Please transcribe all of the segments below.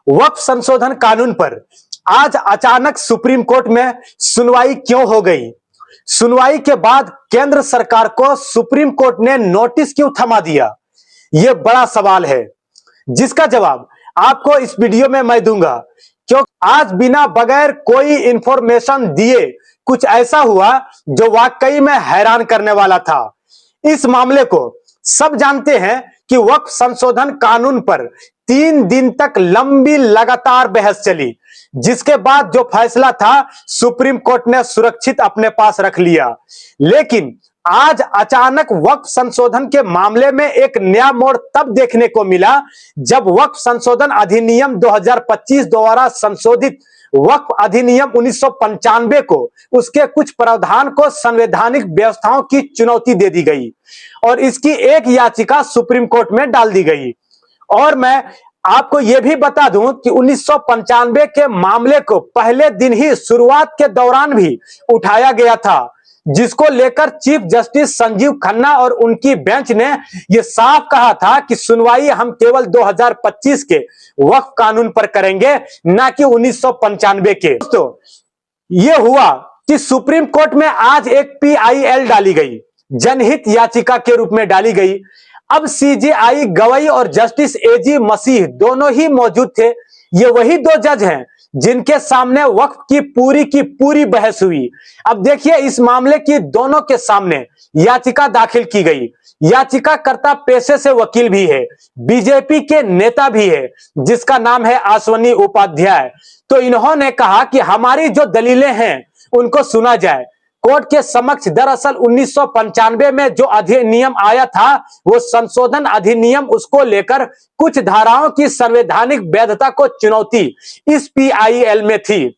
वक्फ संशोधन कानून पर आज अचानक सुप्रीम कोर्ट में सुनवाई क्यों हो गई? सुनवाई के बाद केंद्र सरकार को सुप्रीम कोर्ट ने नोटिस क्यों थमा दिया? यह बड़ा सवाल है जिसका जवाब आपको इस वीडियो में मैं दूंगा। क्योंकि आज बिना बगैर कोई इंफॉर्मेशन दिए कुछ ऐसा हुआ जो वाकई में हैरान करने वाला था। इस मामले को सब जानते हैं कि वक्फ संशोधन कानून पर 3 दिन तक लंबी लगातार बहस चली, जिसके बाद जो फैसला था सुप्रीम कोर्ट ने सुरक्षित अपने पास रख लिया। लेकिन आज अचानक वक्फ संशोधन के मामले में एक नया मोड़ तब देखने को मिला जब वक्फ संशोधन अधिनियम 2025 द्वारा संशोधित वक्फ अधिनियम 1995 को उसके कुछ प्रावधान को संवैधानिक व्यवस्थाओं की चुनौती दे दी गई और इसकी एक याचिका सुप्रीम कोर्ट में डाल दी गई। और मैं आपको यह भी बता दूं कि 1995 के मामले को पहले दिन ही शुरुआत के दौरान भी उठाया गया था, जिसको लेकर चीफ जस्टिस संजीव खन्ना और उनकी बेंच ने यह साफ कहा था कि सुनवाई हम केवल 2025 के वक्फ कानून पर करेंगे, ना कि 1995 के। दोस्तों, यह हुआ कि सुप्रीम कोर्ट में आज एक PIL डाली गई, जनहित याचिका के रूप में डाली गई। अब CJI गवई और जस्टिस AG मसीह दोनों ही मौजूद थे। ये वही 2 जज हैं जिनके सामने वक्फ की पूरी बहस हुई। अब देखिए, इस मामले की दोनों के सामने याचिका दाखिल की गई। याचिकाकर्ता पेशे से वकील भी है, बीजेपी के नेता भी है, जिसका नाम है आश्वनी उपाध्याय। तो इन्होंने कहा कि हमारी जो दलीलें हैं उनको सुना जाए। कोर्ट के समक्ष दरअसल 1995 में जो अधिनियम आया था वो संशोधन अधिनियम, उसको लेकर कुछ धाराओं की संवैधानिक वैधता को चुनौती इस PIL में थी।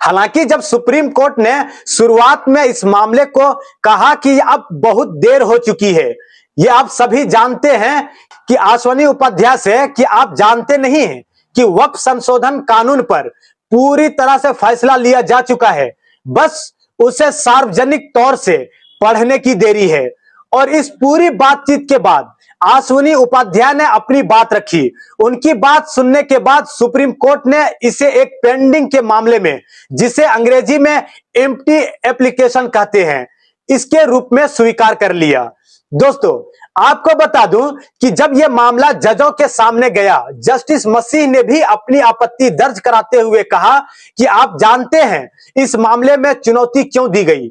हालांकि जब सुप्रीम कोर्ट ने शुरुआत में इस मामले को कहा कि अब बहुत देर हो चुकी है, ये आप सभी जानते हैं कि आश्वनी उपाध्याय से कि आप जानते नहीं हैं कि वक्फ संशोधन कानून पर पूरी तरह से फैसला लिया जा चुका है, बस उसे सार्वजनिक तौर से पढ़ने की देरी है। और इस पूरी बातचीत के बाद आश्वनी उपाध्याय ने अपनी बात रखी। उनकी बात सुनने के बाद सुप्रीम कोर्ट ने इसे एक पेंडिंग के मामले में, जिसे अंग्रेजी में एम्प्टी एप्लीकेशन कहते हैं, इसके रूप में स्वीकार कर लिया। दोस्तों, आपको बता दूं कि जब यह मामला जजों के सामने गया, जस्टिस मसीह ने भी अपनी आपत्ति दर्ज कराते हुए कहा कि आप जानते हैं इस मामले में चुनौती क्यों दी गई,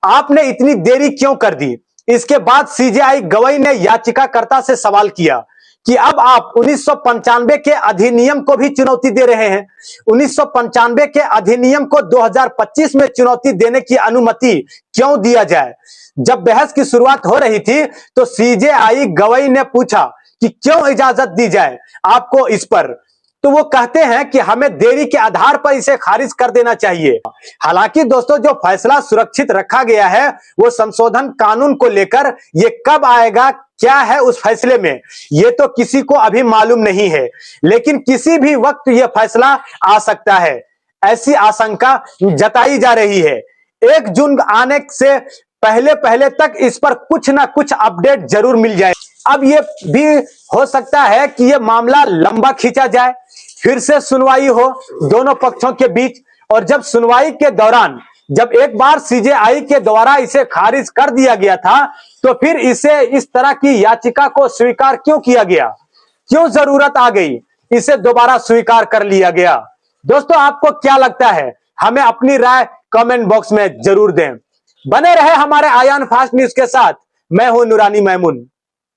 आपने इतनी देरी क्यों कर दी। इसके बाद CJI गवई ने याचिकाकर्ता से सवाल किया कि अब आप 1995 के अधिनियम को भी चुनौती दे रहे हैं। 1995 के अधिनियम को 2025 में चुनौती देने की अनुमति क्यों दिया जाए। जब बहस की शुरुआत हो रही थी तो CJI गवई ने पूछा कि क्यों इजाजत दी जाए आपको इस पर, तो वो कहते हैं कि हमें देरी के आधार पर इसे खारिज कर देना चाहिए। हालांकि दोस्तों, जो फैसला सुरक्षित रखा गया है वो संशोधन कानून को लेकर ये कब आएगा, क्या है उस फैसले में, ये तो किसी को अभी मालूम नहीं है। लेकिन किसी भी वक्त यह फैसला आ सकता है, ऐसी आशंका जताई जा रही है। 1 जून आने से पहले तक इस पर कुछ ना कुछ अपडेट जरूर मिल जाए। अब ये भी हो सकता है कि ये मामला लंबा खींचा जाए, फिर से सुनवाई हो दोनों पक्षों के बीच, और जब सुनवाई के दौरान जब एक बार CJI के द्वारा इसे खारिज कर दिया गया था, तो फिर इसे इस तरह की याचिका को स्वीकार क्यों किया गया, क्यों जरूरत आ गई इसे दोबारा स्वीकार कर लिया गया। दोस्तों, आपको क्या लगता है, हमें अपनी राय कमेंट बॉक्स में जरूर दें। बने रहे हमारे आयान फास्ट न्यूज के साथ। मैं हूं नूरानी मैमून।